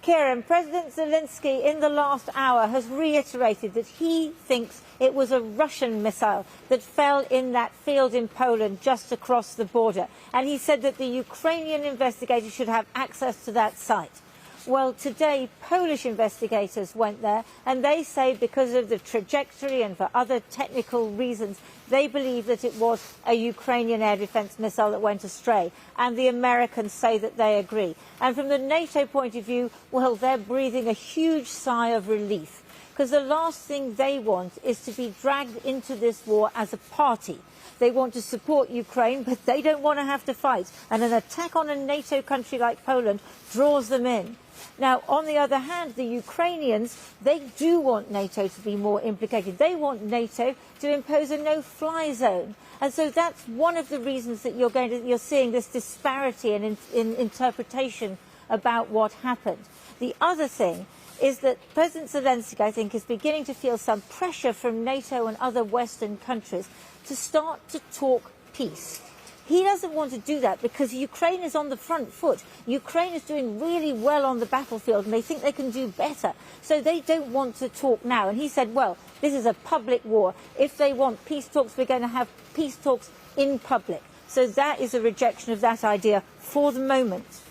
Kieran, President Zelenskyy in the last hour has reiterated that he thinks it was a Russian missile that fell in that field in Poland just across the border. And he said that the Ukrainian investigators should have access to that site. Well, today, Polish investigators went there, and they say because of the trajectory and for other technical reasons, they believe that it was a Ukrainian air defence missile that went astray. And the Americans say that they agree. And from the NATO point of view, well, they're breathing a huge sigh of relief, because the last thing they want is to be dragged into this war as a party. They want to support Ukraine, but they don't want to have to fight. And an attack on a NATO country like Poland draws them in. Now, on the other hand, the Ukrainians, they do want NATO to be more implicated. They want NATO to impose a no-fly zone. And so that's one of the reasons that you're seeing this disparity in interpretation about what happened. The other thing is that President Zelenskyy, I think, is beginning to feel some pressure from NATO and other Western countries to start to talk peace. He doesn't want to do that because Ukraine is on the front foot. Ukraine is doing really well on the battlefield, and they think they can do better. So they don't want to talk now. And he said, well, this is a public war. If they want peace talks, we're going to have peace talks in public. So that is a rejection of that idea for the moment.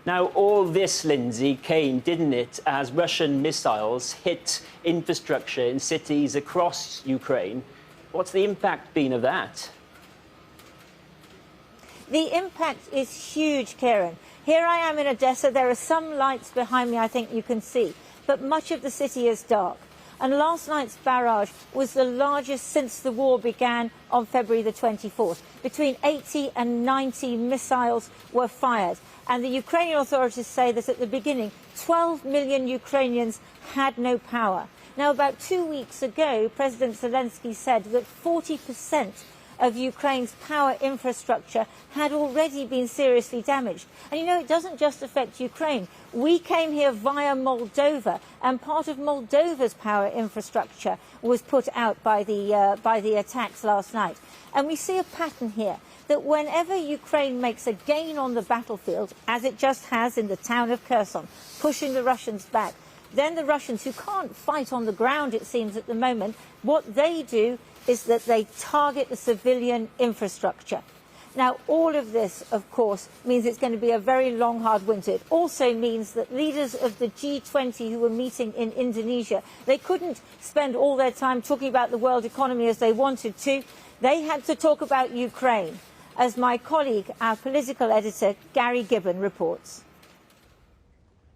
Now, all this, Lindsay, came, didn't it, as Russian missiles hit infrastructure in cities across Ukraine. What's the impact been of that? The impact is huge, Kieran. Here I am in Odessa. There are some lights behind me, I think you can see, but much of the city is dark. And last night's barrage was the largest since the war began on February the 24th. Between 80 and 90 missiles were fired. And the Ukrainian authorities say that at the beginning, 12 million Ukrainians had no power. Now, about 2 weeks ago, President Zelenskyy said that 40% of Ukraine's power infrastructure had already been seriously damaged. And, you know, it doesn't just affect Ukraine. We came here via Moldova, and part of Moldova's power infrastructure was put out by the attacks last night. And we see a pattern here that whenever Ukraine makes a gain on the battlefield, as it just has in the town of Kherson, pushing the Russians back, then the Russians, who can't fight on the ground, it seems, at the moment, what they do is that they target the civilian infrastructure. Now, all of this, of course, means it's going to be a very long, hard winter. It also means that leaders of the G20 who were meeting in Indonesia, they couldn't spend all their time talking about the world economy as they wanted to. They had to talk about Ukraine, as my colleague, our political editor, Gary Gibbon, reports.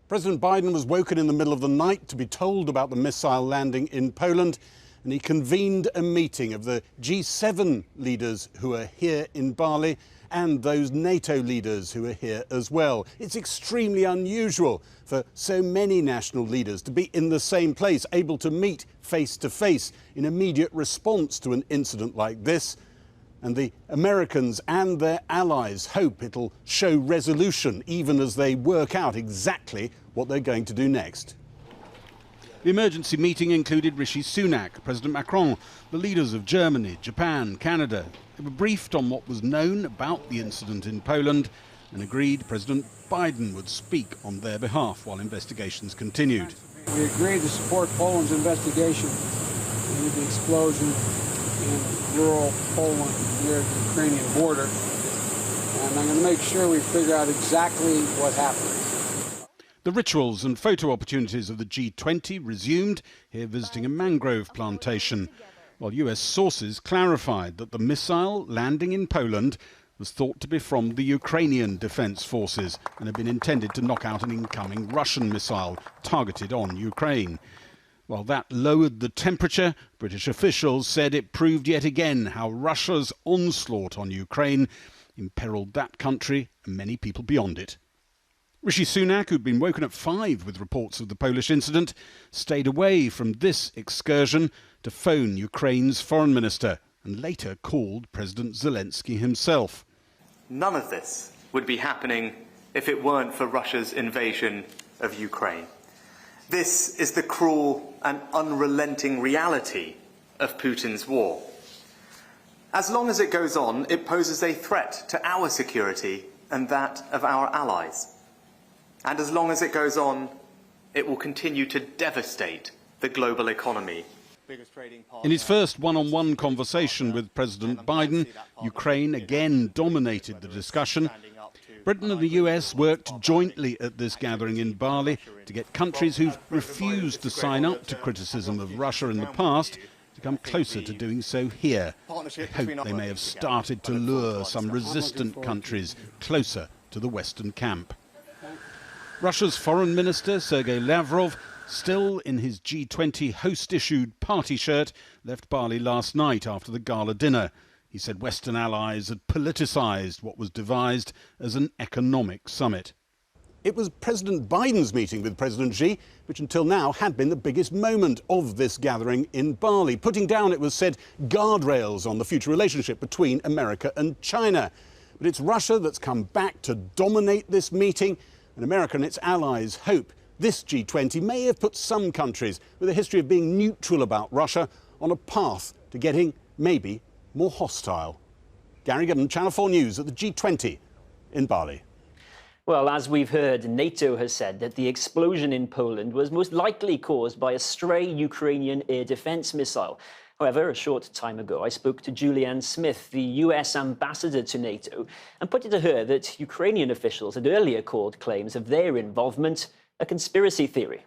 President Biden was woken in the middle of the night to be told about the missile landing in Poland, and he convened a meeting of the G7 leaders who are here in Bali and those NATO leaders who are here as well. It's extremely unusual for so many national leaders to be in the same place, able to meet face to face in immediate response to an incident like this. And the Americans and their allies hope it'll show resolution, even as they work out exactly what they're going to do next. The emergency meeting included Rishi Sunak, President Macron, the leaders of Germany, Japan, Canada. They were briefed on what was known about the incident in Poland and agreed President Biden would speak on their behalf while investigations continued. We agreed to support Poland's investigation into the explosion in rural Poland near the Ukrainian border, and I'm going to make sure we figure out exactly what happened. The rituals and photo opportunities of the G20 resumed, here visiting a mangrove plantation, while US sources clarified that the missile landing in Poland was thought to be from the Ukrainian Defence Forces and had been intended to knock out an incoming Russian missile targeted on Ukraine. While that lowered the temperature, British officials said it proved yet again how Russia's onslaught on Ukraine imperilled that country and many people beyond it. Rishi Sunak, who'd been woken at 5 with reports of the Polish incident, stayed away from this excursion to phone Ukraine's foreign minister and later called President Zelenskyy himself. None of this would be happening if it weren't for Russia's invasion of Ukraine. This is the cruel and unrelenting reality of Putin's war. As long as it goes on, it poses a threat to our security and that of our allies. And as long as it goes on, it will continue to devastate the global economy. In his first one-on-one conversation with President Biden, Ukraine again dominated the discussion. Britain and the US worked jointly at this gathering in Bali to get countries who've refused to sign up to criticism of Russia in the past to come closer to doing so here. They hope they may have started to lure some resistant countries closer to the Western camp. Russia's Foreign Minister Sergei Lavrov, still in his G20 host-issued party shirt, left Bali last night after the gala dinner. He said Western allies had politicised what was devised as an economic summit. It was President Biden's meeting with President Xi, which until now had been the biggest moment of this gathering in Bali, putting down, it was said, guardrails on the future relationship between America and China. But it's Russia that's come back to dominate this meeting, and America and its allies hope this G20 may have put some countries with a history of being neutral about Russia on a path to getting maybe more hostile. Gary Gibbon, Channel 4 News at the G20 in Bali. Well, as we've heard, NATO has said that the explosion in Poland was most likely caused by a stray Ukrainian air defense missile. However, a short time ago, I spoke to Julianne Smith, the US ambassador to NATO, and put it to her that Ukrainian officials had earlier called claims of their involvement a conspiracy theory.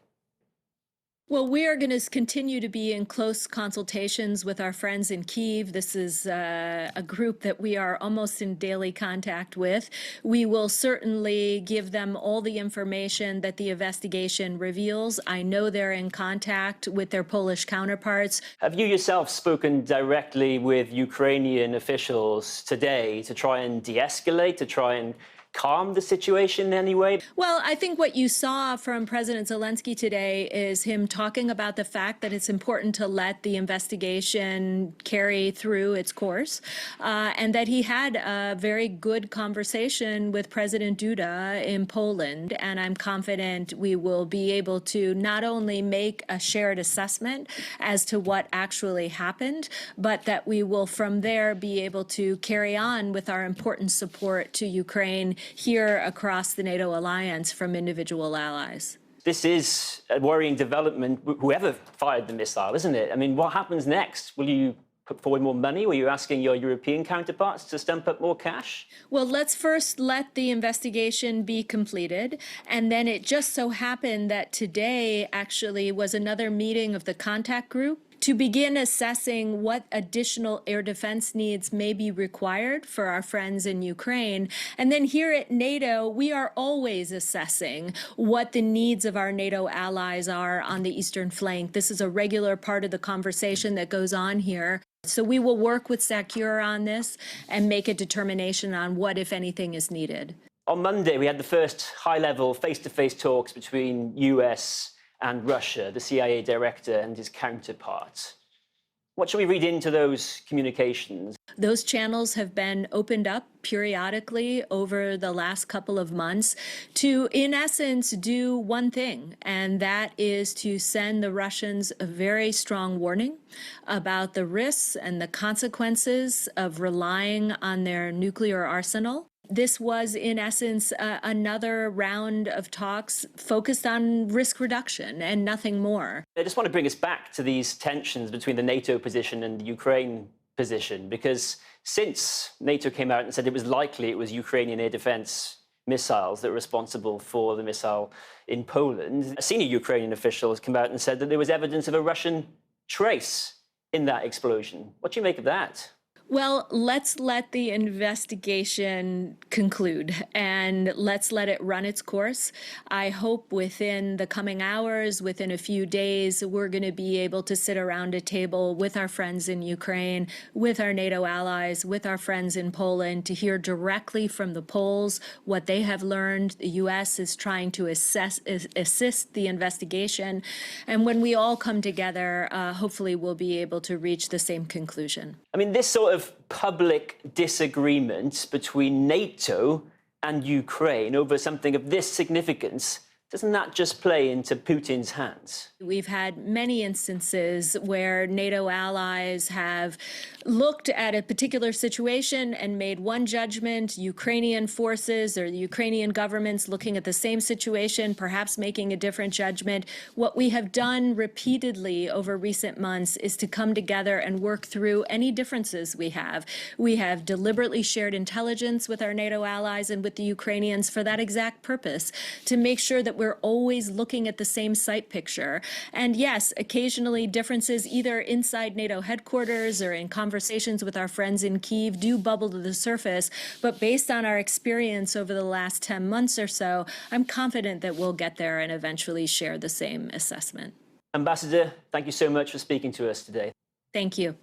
Well, we are going to continue to be in close consultations with our friends in Kyiv. This is a group that we are almost in daily contact with. We will certainly give them all the information that the investigation reveals. I know they're in contact with their Polish counterparts. Have you yourself spoken directly with Ukrainian officials today to try and de-escalate, to try and calm the situation in any way? Well, I think what you saw from President Zelenskyy today is him talking about the fact that it's important to let the investigation carry through its course, and that he had a very good conversation with President Duda in Poland. And I'm confident we will be able to not only make a shared assessment as to what actually happened, but that we will from there be able to carry on with our important support to Ukraine here across the NATO alliance from individual allies. This is a worrying development, whoever fired the missile, isn't it? I mean, what happens next? Will you put forward more money? Were you asking your European counterparts to stump up more cash? Well, let's first let the investigation be completed. And then it just so happened that today actually was another meeting of the contact group to begin assessing what additional air defense needs may be required for our friends in Ukraine. And then here at NATO, we are always assessing what the needs of our NATO allies are on the eastern flank. This is a regular part of the conversation that goes on here. So we will work with SACEUR on this and make a determination on what, if anything, is needed. On Monday, we had the first high-level face-to-face talks between US and Russia, the CIA director and his counterpart. What should we read into those communications? Those channels have been opened up periodically over the last couple of months to, in essence, do one thing, and that is to send the Russians a very strong warning about the risks and the consequences of relying on their nuclear arsenal. This was, in essence, another round of talks focused on risk reduction and nothing more. I just want to bring us back to these tensions between the NATO position and the Ukraine position, because since NATO came out and said it was likely it was Ukrainian air defense missiles that were responsible for the missile in Poland, a senior Ukrainian official has come out and said that there was evidence of a Russian trace in that explosion. What do you make of that? Well, let's let the investigation conclude and let's let it run its course. I hope within the coming hours, within a few days, we're going to be able to sit around a table with our friends in Ukraine, with our NATO allies, with our friends in Poland to hear directly from the Poles what they have learned. The U.S. is trying to assist the investigation. And when we all come together, hopefully we'll be able to reach the same conclusion. I mean, this sort of public disagreement between NATO and Ukraine over something of this significance Doesn't that just play into Putin's hands? We've had many instances where NATO allies have looked at a particular situation and made one judgment. Ukrainian forces or the Ukrainian governments looking at the same situation, perhaps making a different judgment. What we have done repeatedly over recent months is to come together and work through any differences we have. We have deliberately shared intelligence with our NATO allies and with the Ukrainians for that exact purpose, to make sure that we're always looking at the same sight picture. And yes, occasionally differences either inside NATO headquarters or in conversations with our friends in Kyiv do bubble to the surface. But based on our experience over the last 10 months or so, I'm confident that we'll get there and eventually share the same assessment. Ambassador, thank you so much for speaking to us today. Thank you.